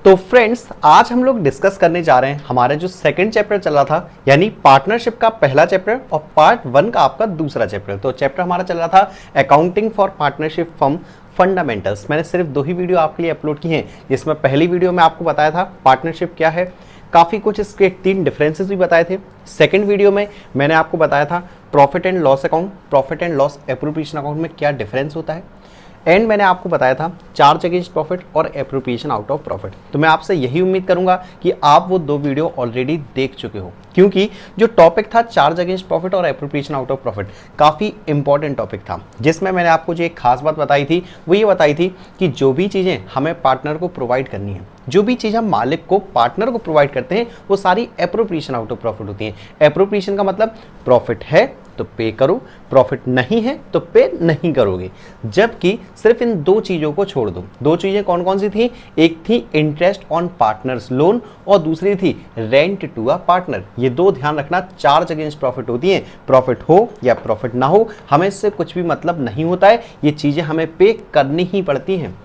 तो फ्रेंड्स, आज हम लोग डिस्कस करने जा रहे हैं हमारा जो सेकंड चैप्टर चल रहा था, यानी पार्टनरशिप का पहला चैप्टर और पार्ट 1 का आपका दूसरा चैप्टर। तो चैप्टर हमारा चल रहा था accounting for partnership firm fundamentals. मैंने सिर्फ 2 ही वीडियो आपके लिए अपलोड की हैं, जिसमें पहली वीडियो में आपको बताया था पार्टनरशिप क्या है, काफ़ी कुछ इसके 3 डिफरेंसेस भी बताए थे। सेकंड वीडियो में मैंने आपको बताया था profit and loss account, profit and loss appropriation account में क्या डिफरेंस होता है, एंड मैंने आपको बताया था चार्ज अगेंस्ट प्रॉफिट और एप्रोप्रिएशन आउट ऑफ प्रॉफिट। तो मैं आपसे यही उम्मीद करूंगा कि आप वो 2 वीडियो ऑलरेडी देख चुके हो, क्योंकि जो टॉपिक था चार्ज अगेंस्ट प्रॉफिट और एप्रोप्रिएशन आउट ऑफ प्रॉफिट काफ़ी इंपॉर्टेंट टॉपिक था, जिसमें मैंने आपको जो एक खास बात बताई थी वो ये बताई थी कि जो भी चीज़ें हमें पार्टनर को प्रोवाइड करनी है, जो भी चीज़ हम मालिक को पार्टनर को प्रोवाइड करते हैं, वो सारी एप्रोप्रिएशन आउट ऑफ प्रॉफिट होती हैं। एप्रोप्रिएशन का मतलब प्रॉफिट है तो पे करो, प्रॉफिट नहीं है तो पे नहीं करोगे। जबकि सिर्फ इन 2 चीज़ों को छोड़ दो। 2 चीज़ें कौन कौन सी थी? एक थी इंटरेस्ट ऑन पार्टनर्स लोन और दूसरी थी रेंट टू अ पार्टनर। ये 2 ध्यान रखना, चार्ज अगेंस्ट प्रॉफिट होती हैं। प्रॉफिट हो या प्रॉफिट ना हो, हमें इससे कुछ भी मतलब नहीं होता है, ये चीज़ें हमें पे करनी ही पड़ती हैं।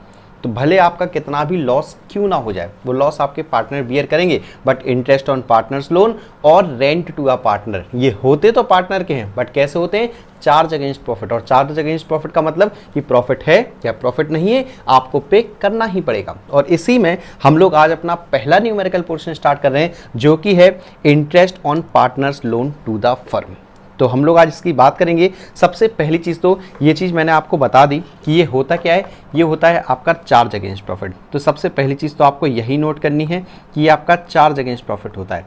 तो भले आपका कितना भी लॉस क्यों ना हो जाए, वो लॉस आपके पार्टनर बियर करेंगे, but interest on partners loan और रेंट टू अ पार्टनर ये होते तो पार्टनर के हैं, बट कैसे होते हैं? Charge against profit. और चार्ज अगेंस्ट प्रॉफिट का मतलब कि प्रॉफिट है या प्रॉफिट नहीं है, आपको पे करना ही पड़ेगा। और इसी में हम लोग आज अपना पहला न्यूमेरिकल पोर्शन स्टार्ट कर रहे हैं, जो कि है interest on partners loan to the firm. तो हम लोग आज इसकी बात करेंगे। सबसे पहली चीज़ तो ये चीज़ मैंने आपको बता दी कि ये होता क्या है, ये होता है आपका चार्ज अगेंस्ट प्रॉफिट। तो सबसे पहली चीज़ तो आपको यही नोट करनी है कि ये आपका चार्ज अगेंस्ट प्रॉफिट होता है।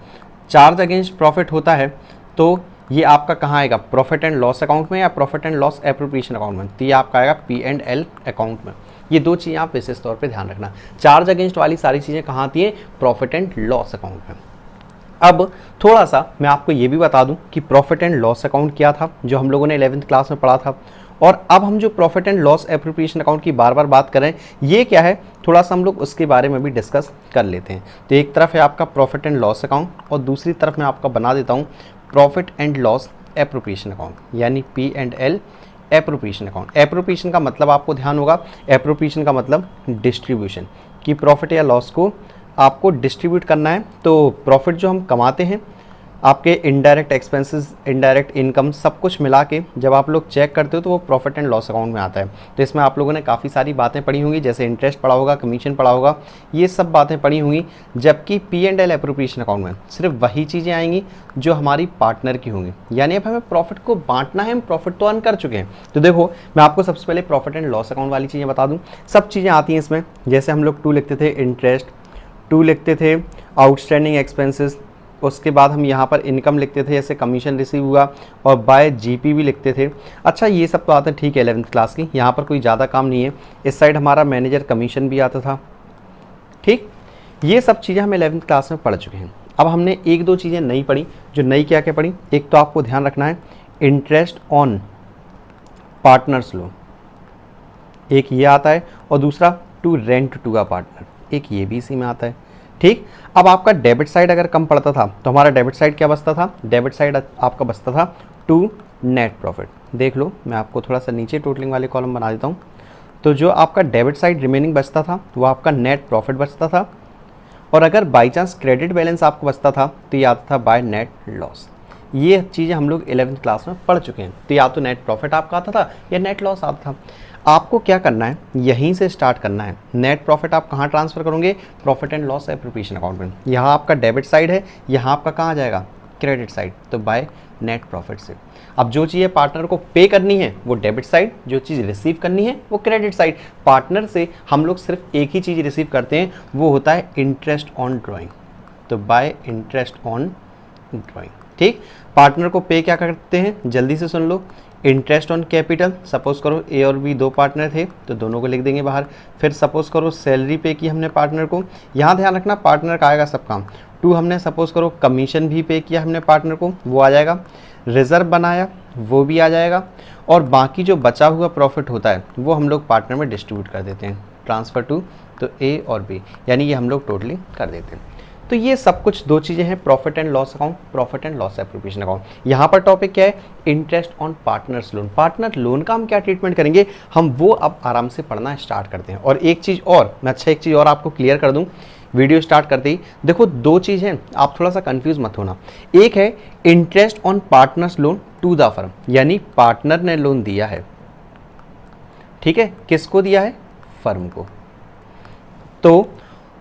चार्ज अगेंस्ट प्रॉफिट होता है तो ये आपका कहाँ आएगा? प्रॉफिट एंड लॉस अकाउंट में या profit and loss appropriation account में? तो ये आपका आएगा P&L अकाउंट में। ये 2 चीज़ें आप विशेष तौर पर ध्यान रखना। चार्ज अगेंस्ट वाली सारी चीज़ें कहाँ आती हैं? प्रॉफिट एंड लॉस अकाउंट में। अब थोड़ा सा मैं आपको ये भी बता दूं कि प्रॉफिट एंड लॉस अकाउंट क्या था, जो हम लोगों ने 11th क्लास में पढ़ा था, और अब हम जो profit and loss appropriation account की बार बार बात कर रहे हैं, ये क्या है, थोड़ा सा हम लोग उसके बारे में भी डिस्कस कर लेते हैं। तो एक तरफ है आपका प्रॉफिट एंड लॉस अकाउंट और दूसरी तरफ मैं आपका बना देता हूँ profit and loss appropriation account, यानी P&L एप्रोप्रिएशन अकाउंट। एप्रोप्रिएशन का मतलब आपको ध्यान होगा, एप्रोप्रिएशन का मतलब डिस्ट्रीब्यूशन, कि प्रॉफिट या लॉस को आपको डिस्ट्रीब्यूट करना है। तो प्रॉफिट जो हम कमाते हैं, आपके इनडायरेक्ट एक्सपेंसेस, इनडायरेक्ट इनकम, सब कुछ मिला के जब आप लोग चेक करते हो तो वो प्रॉफिट एंड लॉस अकाउंट में आता है। तो इसमें आप लोगों ने काफ़ी सारी बातें पढ़ी होंगी, जैसे इंटरेस्ट पढ़ा होगा, कमीशन पढ़ा होगा, ये सब बातें पढ़ी होंगी। जबकि P&L एप्रोप्रिएशन अकाउंट में सिर्फ वही चीज़ें आएंगी जो हमारी पार्टनर की होंगी, यानी अब हमें प्रॉफिट को बांटना है, हम प्रॉफिट तो अर्न कर चुके हैं। तो देखो, मैं आपको सबसे पहले प्रॉफिट एंड लॉस अकाउंट वाली चीज़ें बता दूँ। सब चीज़ें आती हैं इसमें, जैसे हम लोग 2 लिखते थे इंटरेस्ट, 2 लिखते थे आउटस्टैंडिंग एक्सपेंसेस, उसके बाद हम यहाँ पर इनकम लिखते थे, जैसे कमीशन रिसीव हुआ, और बाय GP भी लिखते थे। अच्छा, ये सब तो आता है, ठीक है, 11th क्लास की, यहाँ पर कोई ज़्यादा काम नहीं है। इस साइड हमारा मैनेजर कमीशन भी आता था, ठीक। ये सब चीज़ें हम 11th क्लास में पढ़ चुके हैं। अब हमने 1-2 चीज़ें नई पढ़ी। जो नई क्या क्या पढ़ी? एक तो आपको ध्यान रखना है इंटरेस्ट ऑन पार्टनर्स लोन, एक ये आता है, और दूसरा two rent to a partner, एक ये भी इसी में आता है, ठीक। अब आपका डेबिट साइड अगर कम पड़ता था तो हमारा डेबिट साइड क्या बचता था? डेबिट साइड आपका बचता था टू नेट प्रॉफिट। देख लो, मैं आपको थोड़ा सा नीचे टोटलिंग वाले कॉलम बना देता हूँ। तो जो आपका डेबिट साइड रिमेनिंग बचता था वो आपका नेट प्रॉफिट बचता था, और अगर बाई चांस क्रेडिट बैलेंस आपको बचता था तो ये आता था बाय नेट लॉस। ये चीज़ें हम लोग 11th क्लास में पढ़ चुके हैं। तो या तो नेट प्रॉफिट आपका आता था या नेट लॉस आता था। आपको क्या करना है, यहीं से स्टार्ट करना है। नेट प्रॉफिट आप कहाँ ट्रांसफ़र करोगे? Profit and loss appropriation account में। यहाँ आपका डेबिट साइड है, यहाँ आपका कहाँ जाएगा? क्रेडिट साइड, तो बाय नेट प्रॉफिट से। अब जो चीज़ पार्टनर को पे करनी है वो डेबिट साइड, जो चीज़ रिसीव करनी है वो क्रेडिट साइड। पार्टनर से हम लोग सिर्फ एक ही चीज़ रिसीव करते हैं, वो होता है इंटरेस्ट ऑन ड्रॉइंग, तो बाय इंटरेस्ट ऑन ड्रॉइंग, ठीक। पार्टनर को पे क्या करते हैं, जल्दी से सुन लो, इंटरेस्ट ऑन कैपिटल। सपोज करो A और B 2 पार्टनर थे तो दोनों को लिख देंगे बाहर। फिर सपोज करो सैलरी पे की हमने पार्टनर को, यहाँ ध्यान रखना पार्टनर का आएगा सब काम। 2 हमने सपोज करो कमीशन भी पे किया हमने पार्टनर को, वो आ जाएगा। रिजर्व बनाया, वो भी आ जाएगा। और बाकी जो बचा हुआ प्रॉफिट होता है वो हम लोग पार्टनर में डिस्ट्रीब्यूट कर देते हैं, ट्रांसफ़र टू, तो A और B, यानी ये हम लोग टोटली कर देते हैं। तो ये सब कुछ 2 चीज़ें हैं, profit and loss account, profit and loss appropriation account. यहाँ पर टॉपिक क्या है? Interest on partners loan. Partner loan का हम क्या ट्रीटमेंट करेंगे, हम वो अब आराम से पढ़ना स्टार्ट करते हैं। और एक चीज़ और, मैं एक चीज़ और आपको क्लियर कर दूँ, वीडियो स्टार्ट करते ही देखो दो चीज़ हैं, आप थोड़ा सा कंफ्यूज मत होना। एक है interest on partners loan to the firm, यानी पार्टनर ने लोन दिया है, ठीक है, किसको दिया है? फर्म को। तो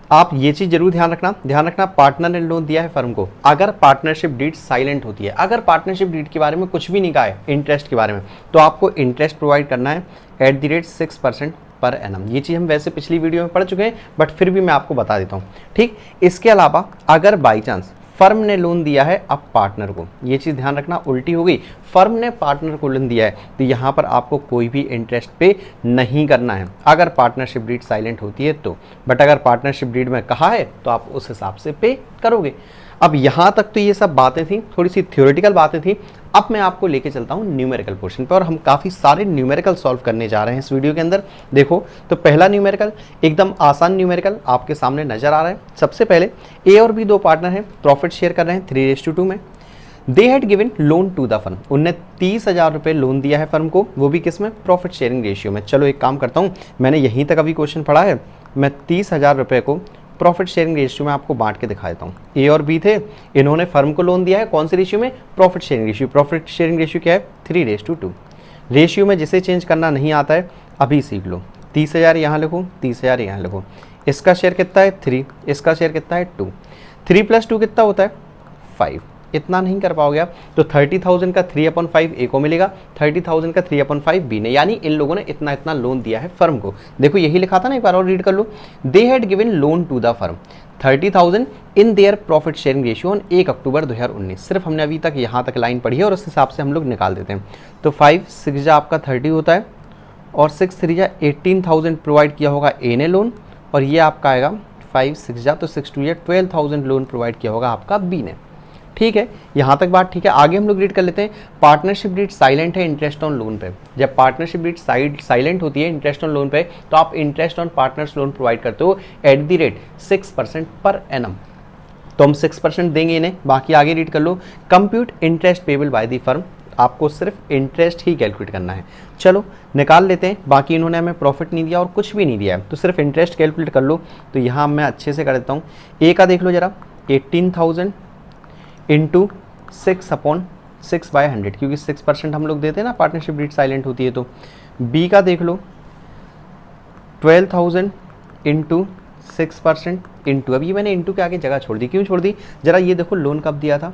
आप ये चीज जरूर ध्यान रखना पार्टनर ने लोन दिया है फर्म को। अगर पार्टनरशिप डीड साइलेंट होती है, अगर पार्टनरशिप डीड के बारे में कुछ भी नहीं कहा है इंटरेस्ट के बारे में, तो आपको इंटरेस्ट प्रोवाइड करना है @ 6% पर एनम। ये चीज़ हम वैसे पिछली वीडियो में पढ़ चुके हैं, बट फिर भी मैं आपको बता देता हूँ, ठीक। इसके अलावा अगर बाई चांस फर्म ने लोन दिया है अब पार्टनर को, ये चीज़ ध्यान रखना, उल्टी हो गई, फर्म ने पार्टनर को लोन दिया है तो यहाँ पर आपको कोई भी इंटरेस्ट पे नहीं करना है अगर पार्टनरशिप डीड साइलेंट होती है तो। बट अगर पार्टनरशिप डीड में कहा है तो आप उस हिसाब से पे करोगे। अब यहाँ तक तो ये सब बातें थी, थोड़ी सी थ्योरेटिकल बातें थी। अब मैं आपको लेके चलता हूँ न्यूमेरिकल पोर्शन पे, और हम काफ़ी सारे न्यूमेरिकल सॉल्व करने जा रहे हैं इस वीडियो के अंदर। देखो तो पहला न्यूमेरिकल एकदम आसान न्यूमेरिकल आपके सामने नजर आ रहा है। सबसे पहले ए और बी दो पार्टनर हैं, प्रॉफिट शेयर कर रहे हैं 3:2 में। They had given loan to the firm, उनने 30,000 रुपये लोन दिया है फर्म को, वो भी किस में? प्रॉफिट शेयरिंग रेशियो में। चलो एक काम करता हूँ, मैंने यहीं तक अभी क्वेश्चन पढ़ा है, मैं 30,000 रुपये को प्रॉफिट शेयरिंग रेशियो में आपको बांट के दिखा देता हूँ। ए और बी थे, इन्होंने फर्म को लोन दिया है कौन सी रेशियो में? Profit sharing ratio. Profit sharing ratio क्या है? 3:2। रेशियो में जिसे चेंज करना नहीं आता है अभी सीख लो। 30,000 यहाँ लिखो, 30,000 यहाँ लिखो। इसका शेयर कितना है? 3, इसका शेयर कितना है? 2। 3 + 2 कितना होता है? 5। इतना नहीं कर पाओगे आप, तो 30,000 का 3/5 ए को मिलेगा, 30,000 का 3/5 बी ने, यानी इन लोगों ने इतना इतना लोन दिया है फर्म को। देखो यही लिखा था ना, एक बार और रीड कर लो। They had given loan to the firm 30,000 in their profit sharing ratio on 1 October 2019। सिर्फ हमने अभी तक यहाँ तक लाइन पढ़ी है और उस हिसाब से हम लोग निकाल देते हैं। तो 5 6 जा आपका 30 होता है, और 6 3 जा 18,000 प्रोवाइड किया होगा ए ने लोन, और ये आपका आएगा 5 6 जा तो 6 2 जा 12,000 लोन प्रोवाइड किया होगा आपका बी ने। ठीक है, यहाँ तक बात ठीक है। आगे हम लोग रीड कर लेते हैं। पार्टनरशिप डीड साइलेंट है इंटरेस्ट ऑन लोन पे। जब पार्टनरशिप डीड साइलेंट होती है इंटरेस्ट ऑन लोन पे, तो आप interest on partners loan provide करते हो @ 6% पर एनम। तो हम 6% देंगे इन्हें। बाकी आगे रीड कर लो। Compute interest payable by the firm, आपको सिर्फ इंटरेस्ट ही कैलकुलेट करना है। चलो निकाल लेते हैं। बाकी इन्होंने हमें प्रॉफिट नहीं दिया और कुछ भी नहीं दिया है, तो सिर्फ इंटरेस्ट कैलकुलेट कर लो। तो यहाँ मैं अच्छे से कर देता हूँ। ए का देख लो जरा, 18,000 इंटू 6/100, क्योंकि 6% हम लोग देते हैं ना पार्टनरशिप डीड साइलेंट होती है तो। बी का देख लो 12,000 इंटू 6% इंटू, अब ये मैंने इंटू के आगे जगह छोड़ दी, क्यों छोड़ दी? जरा ये देखो, लोन कब दिया था?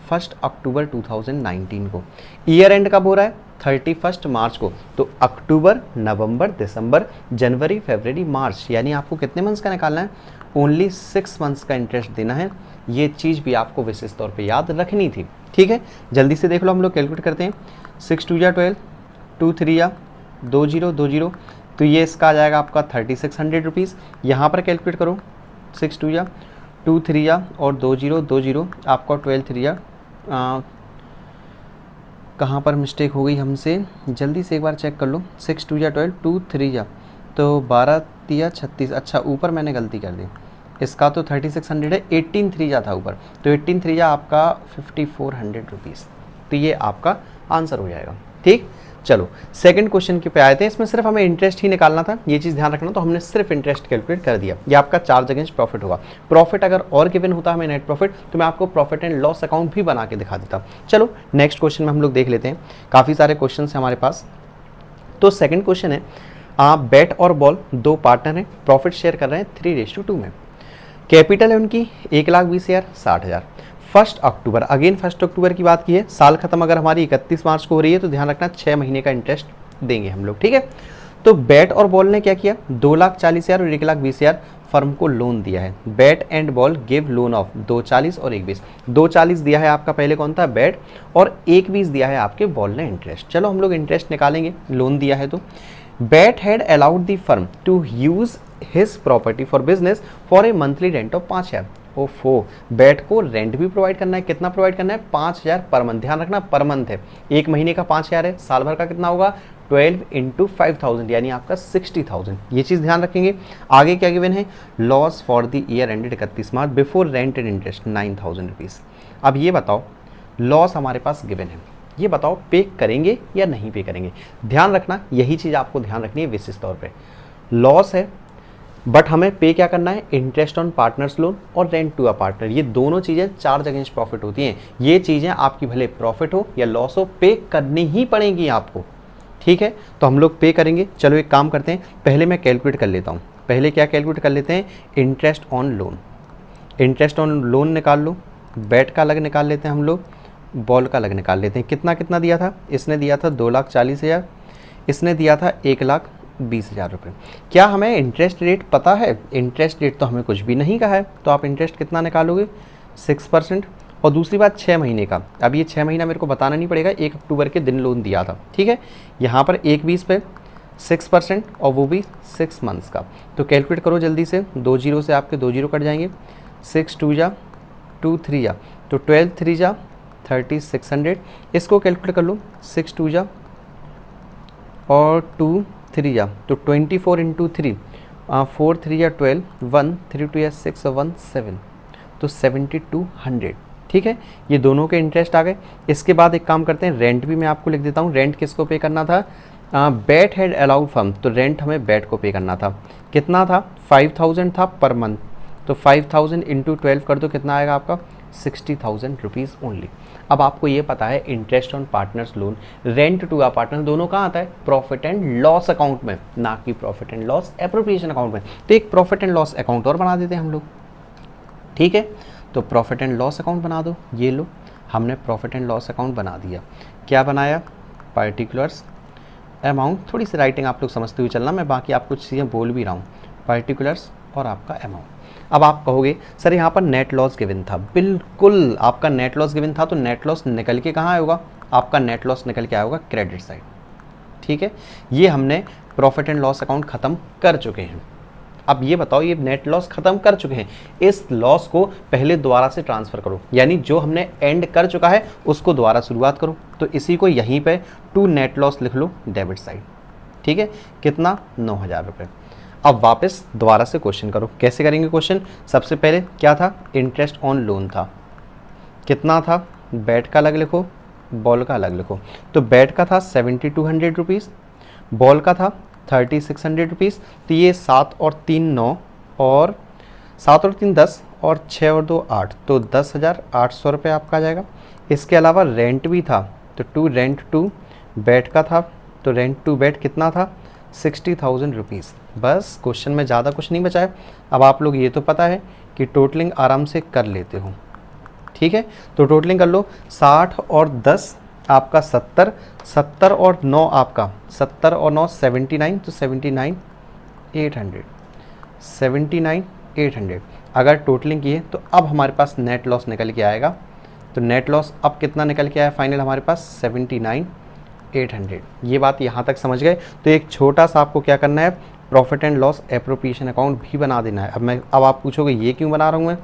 1 अक्टूबर 2019 को। ईयर एंड कब हो रहा है? 31 मार्च को। तो अक्टूबर, नवंबर, दिसंबर, जनवरी, फरवरी, मार्च, यानी आपको कितने मंथ्स का निकालना है? ओनली 6 मंथ्स का इंटरेस्ट देना है। ये चीज़ भी आपको विशेष तौर पे याद रखनी थी। ठीक है, जल्दी से देख लो, हम लोग कैलकुलेट करते हैं। 6 2 जा 12, 2 3 जा 20 20, तो ये इसका आ जाएगा आपका 3600 रुपीज़। यहाँ पर कैलकुलेट करो, 6 2 जा 2 3 जा और 20 20, आपका 12 3 जा, कहाँ पर मिस्टेक हो गई हमसे, जल्दी से एक बार चेक कर लो। 6 2 जा 12, 2 3 जा तो 12 3 36, अच्छा ऊपर मैंने गलती कर दी, इसका तो 3600 है, 18 3 जा था ऊपर, तो 18 3 जा आपका 5400 रुपीज़। तो ये आपका आंसर हो जाएगा। ठीक, चलो सेकंड क्वेश्चन के पे आए थे। इसमें सिर्फ हमें इंटरेस्ट ही निकालना था, ये चीज़ ध्यान रखना। तो हमने सिर्फ इंटरेस्ट कैलकुलेट कर दिया। ये आपका चार्ज अगेंस्ट प्रॉफिट होगा। प्रॉफिट अगर और गिवन होता हमें नेट प्रॉफिट, तो मैं आपको प्रॉफिट एंड लॉस अकाउंट भी बना के दिखा देता। चलो नेक्स्ट क्वेश्चन में हम लोग देख लेते हैं। काफ़ी सारे क्वेश्चन है हमारे पास। तो सेकेंड क्वेश्चन है, बैट और बॉल दो पार्टनर हैं, प्रॉफिट शेयर कर रहे हैं 3:2 में। कैपिटल है उनकी 1,20,000 60,000। 1 अक्टूबर, अगेन 1 अक्टूबर की बात की है। साल खत्म अगर हमारी 31 मार्च को हो रही है, तो ध्यान रखना 6 महीने का इंटरेस्ट देंगे हम लोग। ठीक है, तो बैट और बॉल ने क्या किया? 2,40,000 और 1,20,000 फर्म को लोन दिया है। Bat and ball give loan of 2,40 और 1,20। 2,40 दिया है आपका पहले कौन था? बैट, और 1,20 दिया है आपके बॉल ने इंटरेस्ट। चलो हम लोग इंटरेस्ट निकालेंगे, लोन दिया है तो। Bat had allowed the firm to use his property for business for a monthly rent of 5,000। ओफो, बैट को रेंट भी प्रोवाइड करना है। कितना प्रोवाइड करना है? 5,000 पर मंथ। ध्यान रखना पर मंथ है, एक महीने का 5,000 है, साल भर का कितना होगा? 12 × 5,000, यानी आपका 60,000। ये चीज़ ध्यान रखेंगे। आगे क्या गिवन है? Loss for the year ended 31 March before rent and interest 9,000 rupees. अब ये बताओ, लॉस हमारे पास गिवन है, ये बताओ पे करेंगे या नहीं पे करेंगे? ध्यान रखना, यही चीज़ आपको ध्यान रखनी है विशेष तौर पे। लॉस है बट हमें पे क्या करना है, इंटरेस्ट ऑन पार्टनर्स लोन और रेंट टू अ पार्टनर। ये दोनों चीज़ें चार्ज अगेंस्ट प्रॉफिट होती हैं। ये चीज़ें आपकी भले प्रॉफिट हो या लॉस हो, पे करनी ही पड़ेगी आपको, ठीक है। तो हम लोग पे करेंगे। चलो एक काम करते हैं, पहले मैं कैलकुलेट कर लेता हूँ। पहले क्या कैलकुलेट कर लेते हैं, interest on loan. Interest on loan निकाल लो, बैट का अलग निकाल लेते हैं हम लोग, बॉल का अलग निकाल लेते हैं। कितना कितना दिया था, इसने दिया था 2,40,000, इसने दिया था 1,20,000 रुपये। क्या हमें इंटरेस्ट रेट पता है? इंटरेस्ट रेट तो हमें कुछ भी नहीं कहा है, तो आप इंटरेस्ट कितना निकालोगे, 6%। और दूसरी बात 6 महीने का, अब ये 6 महीना मेरे को बताना नहीं पड़ेगा, 1 अक्टूबर के दिन लोन दिया था, ठीक है। यहाँ पर 1,20 पे 6% और वो भी 6 मंथ्स का। तो कैलकुलेट करो जल्दी से, 2 जीरो से आपके 2 जीरो कट जाएंगे, 6 2 जा 2 3 जा, तो 12 3 जा 3600। इसको कैलकुलेट कर लो, 6 2 जा और 2 3 जा, तो 24 इंटू 3, 4 3 या 12, 1 3 2 या 6 और 1 7, तो 7200, ठीक है। ये दोनों के इंटरेस्ट आ गए। इसके बाद एक काम करते हैं, रेंट भी मैं आपको लिख देता हूँ। रेंट किसको पे करना था, बैट हैड अलाउड फर्म, तो रेंट हमें बैट को पे करना था। कितना था, 5,000 था पर मंथ, तो 5,000 इंटू 12 कर दो, कितना आएगा आपका, 60,000 रुपीज़ ओनली। अब आपको ये पता है interest on partners loan, rent to a partner, दोनों कहाँ आता है, प्रॉफिट एंड लॉस अकाउंट में, ना कि profit and loss appropriation account में। तो एक प्रॉफिट एंड लॉस अकाउंट और बना देते हैं हम लोग, ठीक है। तो प्रॉफिट एंड लॉस अकाउंट बना दो, ये लो, हमने प्रॉफिट एंड लॉस अकाउंट बना दिया। क्या बनाया, पार्टिकुलर्स अमाउंट, थोड़ी सी राइटिंग आप लोग समझते हुए चलना, मैं बाकी आप कुछ चीज़ें बोल भी रहा हूँ, पार्टिकुलर्स और आपका अमाउंट। अब आप कहोगे सर यहाँ पर नेट लॉस गिवन था, बिल्कुल आपका नेट लॉस गिवन था, तो नेट लॉस निकल के कहाँ आएगा, आपका नेट लॉस निकल के आएगा क्रेडिट साइड, ठीक है। ये हमने प्रॉफिट एंड लॉस अकाउंट ख़त्म कर चुके हैं। अब ये बताओ, ये नेट लॉस खत्म कर चुके हैं, इस लॉस को पहले दोबारा से ट्रांसफ़र करो, यानी जो हमने एंड कर चुका है उसको दोबारा शुरुआत करो। तो इसी को यहीं पे टू नेट लॉस लिख लो डेबिट साइड, ठीक है। कितना, 9,000 रुपये। अब वापस दोबारा से क्वेश्चन करो। कैसे करेंगे क्वेश्चन, सबसे पहले क्या था, इंटरेस्ट ऑन लोन था, कितना था, बैट का अलग लिखो, बॉल का अलग लिखो। तो बैट का था 7,200 रुपीज़, बॉल का था 3,600 रुपीज़। तो ये 7 और 3 9 और 7 और 3 10 और 6 और 2 8, तो 10,800 रुपये आपका आ जाएगा। इसके अलावा रेंट भी था, तो टू रेंट टू बैट का था, तो रेंट टू बैट कितना था, 60,000 रुपीज़। बस क्वेश्चन में ज़्यादा कुछ नहीं बचा है। अब आप लोग ये तो पता है कि टोटलिंग आराम से कर लेते हो, ठीक है। तो टोटलिंग कर लो, 60 और 10 आपका 70, 70 और 9 आपका 70 और 9 79, तो 79,800, 79,800। अगर टोटलिंग की है तो अब हमारे पास नेट लॉस निकल के आएगा। तो नेट लॉस अब कितना निकल के आया फाइनल हमारे पास, 79,800। ये बात यहाँ तक समझ गए। तो एक छोटा सा आपको क्या करना है, profit and loss appropriation account भी बना देना है। अब आप पूछोगे ये क्यों बना रहा हूँ मैं,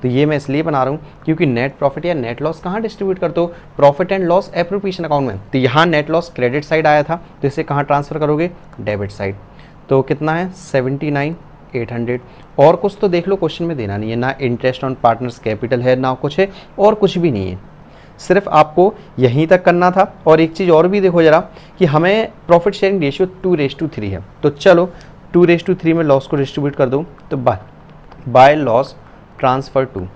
तो ये मैं इसलिए बना रहा हूँ क्योंकि नेट प्रॉफिट या नेट लॉस कहाँ डिस्ट्रीब्यूट करते हो, profit and loss appropriation account में। तो यहाँ नेट लॉस क्रेडिट साइड आया था, तो इसे कहाँ ट्रांसफ़र करोगे, डेबिट साइड। तो कितना है, 79,800। और कुछ तो देख लो क्वेश्चन में देना नहीं है, ना इंटरेस्ट ऑन पार्टनर्स कैपिटल है, ना कुछ है, और कुछ भी नहीं है, सिर्फ आपको यहीं तक करना था। और एक चीज़ और भी देखो ज़रा कि हमें प्रॉफिट शेयरिंग रेशियो 2:3 है। तो चलो 2:3 में लॉस को डिस्ट्रीब्यूट कर दो, तो by loss transfer to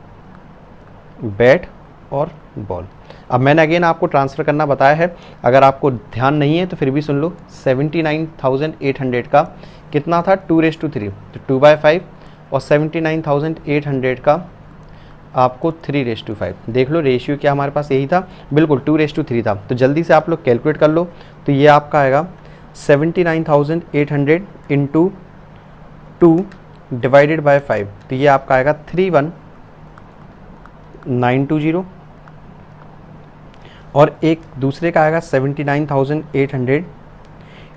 Bat और बॉल। अब मैंने अगेन आपको ट्रांसफ़र करना बताया है, अगर आपको ध्यान नहीं है तो फिर भी सुन लो। 79,800 का कितना था, 2:3, तो 2/5, और 79,800 का आपको 3:5। देख लो रेशियो क्या हमारे पास यही था, बिल्कुल 2:3 था। तो जल्दी से आप लोग कैलकुलेट कर लो, तो ये आपका आएगा 79,800 इंटू 2 डिवाइडेड बाय 5, तो ये आपका आएगा 31,920। और एक दूसरे का आएगा 79,800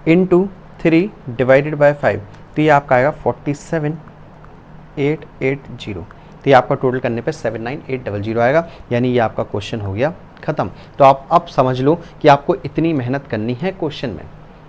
इंटू 3 डिवाइडेड बाय 5, तो ये आपका आएगा 47,880। तो ये आपका टोटल करने पे 79,800 आएगा, यानी ये आपका क्वेश्चन हो गया ख़त्म। तो आप अब समझ लो कि आपको इतनी मेहनत करनी है क्वेश्चन में।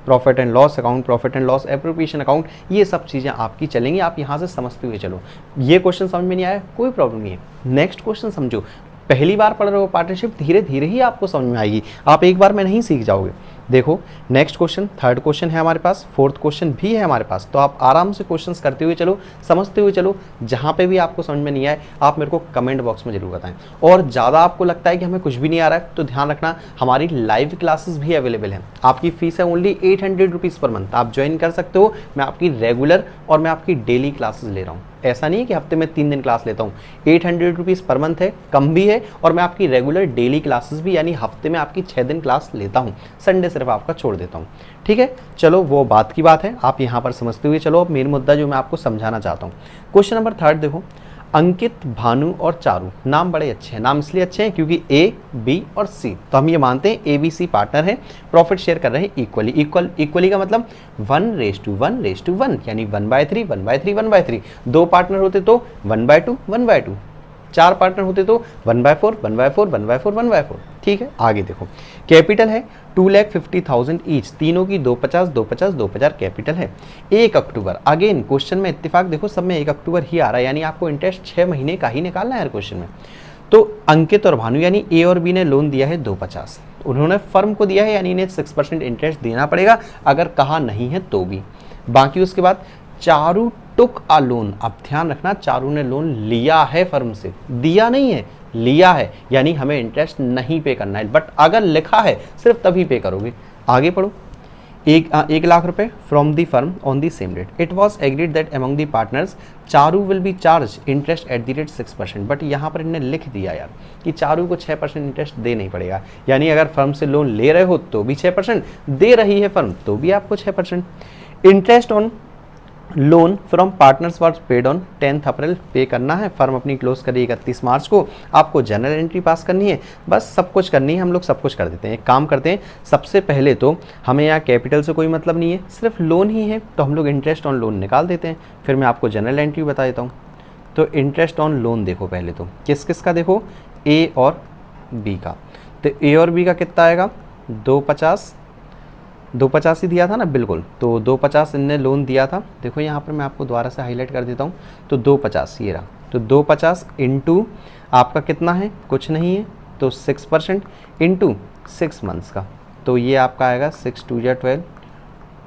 Profit and loss account, profit and loss appropriation account, ये सब चीज़ें आपकी चलेंगी, आप यहाँ से समझते हुए चलो। ये क्वेश्चन समझ में नहीं आया, कोई प्रॉब्लम नहीं है, नेक्स्ट क्वेश्चन समझो। पहली बार पढ़ रहे हो पार्टनरशिप, धीरे धीरे ही आपको समझ में आएगी, आप एक बार में नहीं सीख जाओगे। देखो नेक्स्ट क्वेश्चन, थर्ड क्वेश्चन है हमारे पास, फोर्थ क्वेश्चन भी है हमारे पास। तो आप आराम से क्वेश्चंस करते हुए चलो, समझते हुए चलो। जहाँ पे भी आपको समझ में नहीं आए आप मेरे को कमेंट बॉक्स में जरूर बताएं। और ज़्यादा आपको लगता है कि हमें कुछ भी नहीं आ रहा है तो ध्यान रखना, हमारी लाइव क्लासेस भी अवेलेबल हैं। आपकी फीस है ओनली 800 रुपीज़ पर मंथ, आप ज्वाइन कर सकते हो। मैं आपकी रेगुलर और मैं आपकी डेली क्लासेस ले रहा हूँ। ऐसा नहीं है कि हफ्ते में 3 दिन क्लास लेता हूँ। 800 रुपीज़ पर मंथ है, कम भी है। और मैं आपकी रेगुलर डेली क्लासेस भी, यानी हफ्ते में आपकी 6 दिन क्लास लेता हूँ, संडे सिर्फ आपका छोड़ देता हूँ। ठीक है, चलो वो बात की बात है, आप यहाँ पर समझते हुए चलो। अब मेन मुद्दा जो मैं आपको समझाना चाहता हूँ, क्वेश्चन नंबर थर्ड देखो। अंकित, भानु और चारू, नाम बड़े अच्छे हैं। नाम इसलिए अच्छे हैं क्योंकि ए, बी और सी, तो हम ये मानते हैं ए बी सी पार्टनर हैं, प्रॉफिट शेयर कर रहे हैं इक्वली। इक्वली का मतलब 1:1:1, यानी 1/3 1/3 1/3। 2 पार्टनर होते तो 1/2 1/2, 4 पार्टनर होते तो 1/4 1/4 1/4 1/4। ठीक है, आगे देखो। कैपिटल है 2,50,000 ईच, तीनों की 250 250 250 कैपिटल है। 1 अक्टूबर, अगेन क्वेश्चन में इत्तेफाक देखो सब में 1 अक्टूबर ही आ रहा है, यानी आपको इंटरेस्ट 6 महीने का ही निकालना है हर क्वेश्चन में। तो अंकित और भानु यानी ए और बी ने लोन दिया है 250, उन्होंने फर्म को दिया है, यानी इन्हें 6% इंटरेस्ट देना पड़ेगा, अगर कहा नहीं है तो भी। बाकी उसके बाद चारू टुक अ लोन, अब ध्यान रखना चारू ने लोन लिया है फर्म से, दिया नहीं है, लिया है, यानी हमें इंटरेस्ट नहीं पे करना है। बट अगर लिखा है सिर्फ तभी पे करोगे। आगे पढ़ो। 1 लाख रुपए from the firm on the same date, it was agreed that among the partners Charu will be charge interest at the rate 6%। But यहाँ पर इन्हें लिख दिया यार कि चारू को 6% इंटरेस्ट दे नहीं पड़ेगा, यानी अगर फर्म से लोन ले रहे हो तो भी 6%, दे रही है फर्म तो भी आपको 6%। Interest on loan from partners was paid on 10 अप्रैल, पे करना है। फर्म अपनी क्लोज करी 31 मार्च को, आपको जनरल एंट्री पास करनी है, बस सब कुछ करनी है। हम लोग सब कुछ कर देते हैं। एक काम करते हैं, सबसे पहले तो हमें यहाँ कैपिटल से कोई मतलब नहीं है, सिर्फ लोन ही है, तो हम लोग इंटरेस्ट ऑन लोन निकाल देते हैं। फिर मैं आपको जनरल एंट्री बता देता हूँ। तो इंटरेस्ट ऑन लोन देखो पहले तो किस किस का, देखो ए और बी का। तो ए और बी का कितना आएगा, 250 ही दिया था ना, बिल्कुल। तो 250 इनने लोन दिया था, देखो यहाँ पर मैं आपको दोबारा से हाईलाइट कर देता हूँ। तो 250 ये रहा, तो 250 इंटू आपका कितना है, कुछ नहीं है, तो 6% इंटू 6 मंथ्स का, तो ये आपका आएगा 6 2 जा 12,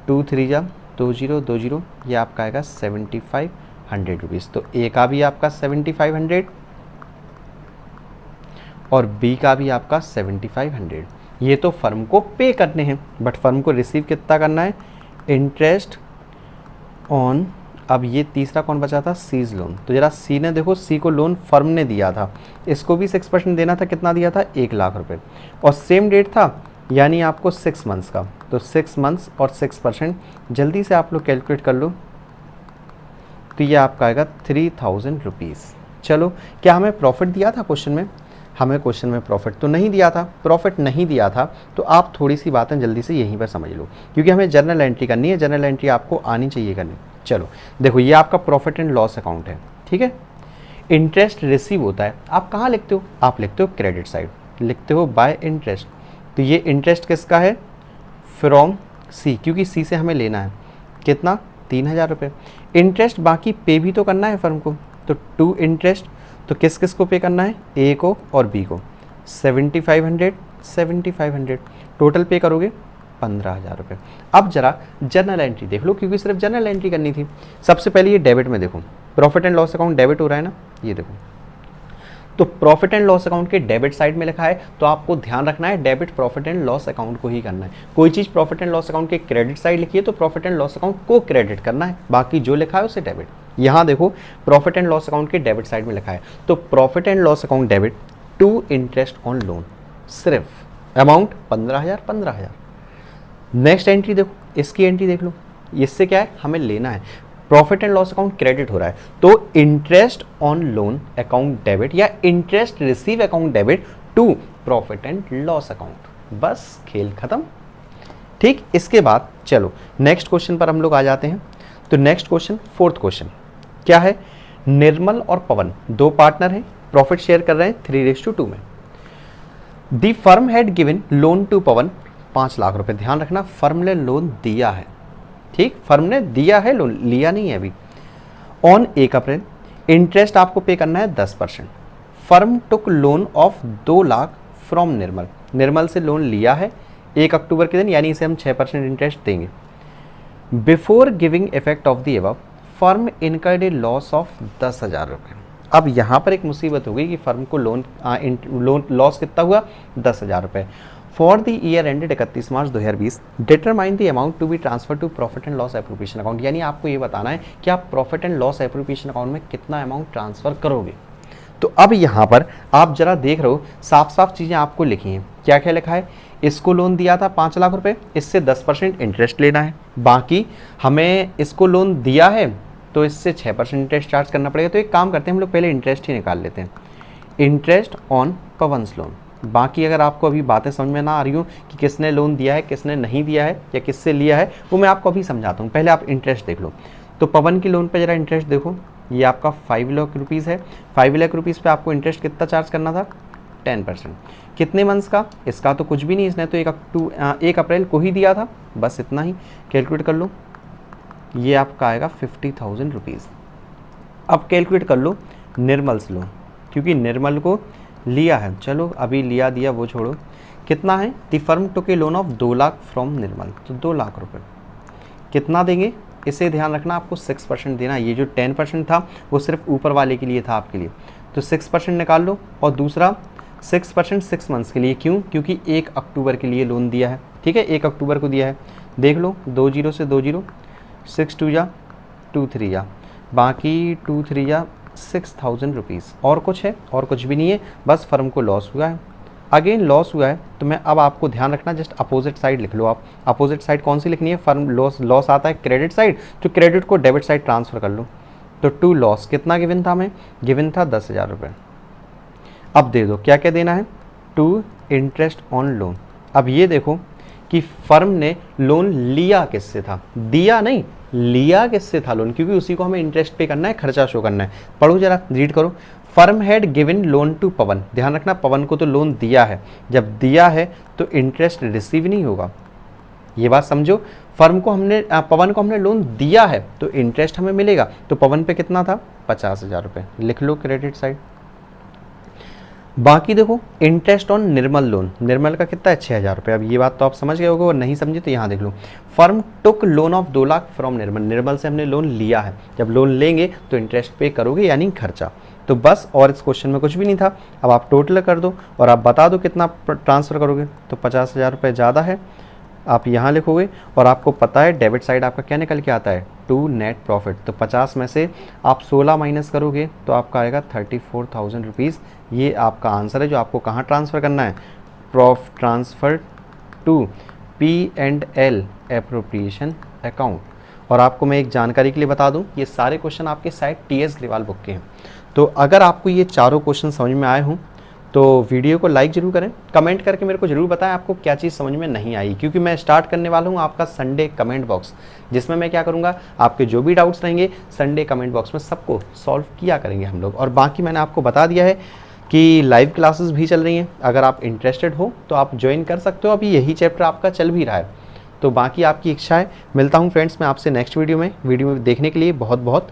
2 3 जा 20 20, ये आपका आएगा 7500 रुपीज़। तो ए का भी आपका 7500 और बी का भी आपका 7500। ये तो फर्म को पे करने हैं, बट फर्म को रिसीव कितना करना है, इंटरेस्ट ऑन, अब ये तीसरा कौन बचा था, सीज लोन। तो जरा सी ने देखो, सी को लोन फर्म ने दिया था, इसको भी 6% देना था। कितना दिया था, 1 लाख रुपए, और सेम डेट था, यानी आपको 6 मंथ्स का। तो 6 मंथ्स और 6%, जल्दी से आप लोग कैलकुलेट कर लो, तो ये आपका आएगा 3000 रुपीज़। चलो, क्या हमें प्रॉफिट दिया था क्वेश्चन में, हमें क्वेश्चन में प्रॉफिट तो नहीं दिया था। प्रॉफिट नहीं दिया था तो आप थोड़ी सी बातें जल्दी से यहीं पर समझ लो, क्योंकि हमें जर्नल एंट्री करनी है, जर्नल एंट्री आपको आनी चाहिए करनी। चलो देखो, ये आपका प्रॉफिट एंड लॉस अकाउंट है, ठीक है। इंटरेस्ट रिसीव होता है, आप कहाँ लिखते हो, आप लिखते हो क्रेडिट साइड, लिखते हो बाय इंटरेस्ट। तो ये इंटरेस्ट किसका है, फ्रॉम सी, क्योंकि सी से हमें लेना है कितना, 3000 रुपये। इंटरेस्ट बाकी पे भी तो करना है फर्म को, तो टू इंटरेस्ट, तो किस किस को पे करना है, ए को और बी को, 7500 टोटल पे करोगे 15,000 रुपये। अब जरा जर्नल एंट्री देख लो, क्योंकि सिर्फ जर्नल एंट्री करनी थी। सबसे पहले ये डेबिट में देखो, profit and loss account debit हो रहा है ना, ये देखो। तो प्रॉफिट एंड लॉस अकाउंट के डेबिट साइड में लिखा है, तो आपको ध्यान रखना है debit profit and loss account को ही करना है। कोई चीज़ प्रॉफिट एंड लॉस अकाउंट के क्रेडिट साइड लिखी है तो प्रॉफिट एंड लॉस अकाउंट को क्रेडिट करना है, बाकी जो लिखा है उसे डेबिट। यहाँ देखो, प्रॉफिट एंड लॉस अकाउंट के डेबिट साइड में लिखा है, तो profit and loss account debit to interest on loan, सिर्फ अमाउंट 15,000। नेक्स्ट एंट्री देखो, इसकी एंट्री देख लो, इससे क्या है, हमें लेना है profit and loss account credit हो रहा है, तो interest on loan account debit या interest receive account debit to profit and loss account, बस खेल खत्म। ठीक, इसके बाद चलो नेक्स्ट क्वेश्चन पर हम लोग आ जाते हैं। तो नेक्स्ट क्वेश्चन, फोर्थ क्वेश्चन क्या है, निर्मल और पवन दो पार्टनर हैं, प्रॉफिट शेयर कर रहे हैं 3:2 में। The firm had given loan to Pawan 5 lakh रुपए। ध्यान रखना, फर्म ने लोन दिया है, ठीक, फर्म ने दिया है लोन, लिया नहीं है अभी। ऑन 1 अप्रैल, इंटरेस्ट आपको पे करना है 10%। Firm took loan of 2 lakh from Nirmal, Nirmal से लोन लिया है 1 अक्टूबर के दिन, यानी इसे हम 6% इंटरेस्ट देंगे। Before giving effect of the above firm incurred A loss of 10,000 रुपये। अब यहाँ पर एक मुसीबत हो गई कि फर्म को लोन लॉस कितना हुआ, 10,000 रुपये। For the year ended 31 March 2020 determine the amount to be transfer to profit and loss appropriation account, यानी आपको ये बताना है कि आप profit and loss appropriation account में कितना अमाउंट ट्रांसफर करोगे। तो अब यहाँ पर आप जरा देख रहे हो, साफ साफ चीज़ें आपको लिखी हैं। क्या क्या लिखा है, इसको लोन दिया था 5 लाख रुपए, इससे 10% इंटरेस्ट लेना है। बाकी हमें इसको लोन दिया है तो इससे 6% इंटरेस्ट चार्ज करना पड़ेगा। तो एक काम करते हैं, हम लोग पहले इंटरेस्ट ही निकाल लेते हैं। Interest on Pawan's loan. बाकी अगर आपको अभी बातें समझ में ना आ रही हो कि किसने लोन दिया है, किसने नहीं दिया है, या किससे लिया है, वो मैं आपको अभी समझाता हूँ। पहले आप इंटरेस्ट देख लो। तो पवन की लोन पे जरा इंटरेस्ट देखो, ये आपका 5 लाख रुपीज़ है। 5 लाख रुपीज़ पे आपको इंटरेस्ट कितना चार्ज करना था, 10%। कितने मंथ्स का, इसका तो कुछ भी नहीं, इसने तो 1 अप्रैल को ही दिया था, बस इतना ही। कैलकुलेट कर लो, ये आपका आएगा 50,000 रुपीज़। अब कैलकुलेट कर लो निर्मल्स लोन, क्योंकि निर्मल को लिया है। चलो अभी लिया दिया वो छोड़ो, कितना है, the firm took a loan of 2 lakh from Nirmal, तो 2 लाख रुपए। कितना देंगे, इसे ध्यान रखना, आपको 6% देना। ये जो 10% था वो सिर्फ ऊपर वाले के लिए था, आपके लिए। तो 6% निकाल लो, और दूसरा 6% 6 मंथ्स के लिए। क्यों, क्योंकि 1 अक्टूबर के लिए लोन दिया है। ठीक है, 1 अक्टूबर को दिया है। देख लो, 2 0 से 2 0, 6 2 जा 2 3 जा, बाकी 2 3 जा 6,000 रुपीज़। और कुछ है, और कुछ भी नहीं है, बस फर्म को लॉस हुआ है। अगेन लॉस हुआ है, तो मैं अब आपको ध्यान रखना, जस्ट अपोजिट साइड लिख लो आप। अपोजिट साइड कौन सी लिखनी है, फर्म लॉस आता है क्रेडिट साइड, तो क्रेडिट को डेबिट साइड ट्रांसफर कर लो। तो टू लॉस कितना गिवन था, हमें गिवन था 10,000 रुपये। अब दे दो, क्या क्या देना है, टू इंटरेस्ट ऑन लोन। अब ये देखो कि फर्म ने लोन लिया किससे था, दिया नहीं, लिया किससे था लोन, क्योंकि उसी को हमें इंटरेस्ट पे करना है, खर्चा शो करना है। पढ़ो जरा, रीड करो। Firm had given loan to Pawan, ध्यान रखना पवन को तो लोन दिया है, जब दिया है तो इंटरेस्ट रिसीव नहीं होगा, ये बात समझो। फर्म को हमने पवन को हमने लोन दिया है तो इंटरेस्ट हमें मिलेगा। तो पवन पे कितना था, 50,000 रुपये, लिख लो क्रेडिट साइड। बाकी देखो इंटरेस्ट ऑन निर्मल लोन, निर्मल का कितना है, 6,000 रुपये। अब ये बात तो आप समझ गए होगे, और नहीं समझे तो यहाँ देख लो। Firm took loan of 2 lakh from Nirmal, Nirmal से हमने लोन लिया है, जब लोन लेंगे तो इंटरेस्ट पे करोगे, यानी खर्चा। तो बस, और इस क्वेश्चन में कुछ भी नहीं था। अब आप टोटल कर दो और आप बता दो कितना ट्रांसफ़र करोगे। तो 50,000 रुपये ज़्यादा है, आप यहाँ लिखोगे। और आपको पता है डेबिट साइड आपका क्या निकल के आता है, टू नेट प्रॉफिट। तो 50 में से आप 16 माइनस करोगे तो आपका आएगा 34,000 रुपीज़। ये आपका आंसर है, जो आपको कहाँ ट्रांसफ़र करना है, transfer to P&L appropriation account. और आपको मैं एक जानकारी के लिए बता दूं, ये सारे क्वेश्चन आपके साइड TS ग्रेवाल बुक के हैं। तो अगर आपको ये चारों क्वेश्चन समझ में आए हों तो वीडियो को लाइक जरूर करें, कमेंट करके मेरे को जरूर बताएं आपको क्या चीज़ समझ में नहीं आई, क्योंकि मैं स्टार्ट करने वाला हूं आपका संडे कमेंट बॉक्स, जिसमें मैं क्या करूंगा, आपके जो भी डाउट्स रहेंगे संडे कमेंट बॉक्स में सबको सॉल्व किया करेंगे हम लोग। और बाकी मैंने आपको बता दिया है कि लाइव क्लासेस भी चल रही हैं, अगर आप इंटरेस्टेड हो तो आप ज्वाइन कर सकते हो। अभी यही चैप्टर आपका चल भी रहा है, तो बाकी आपकी इच्छा है। मिलता हूँ फ्रेंड्स मैं आपसे नेक्स्ट वीडियो में देखने के लिए बहुत बहुत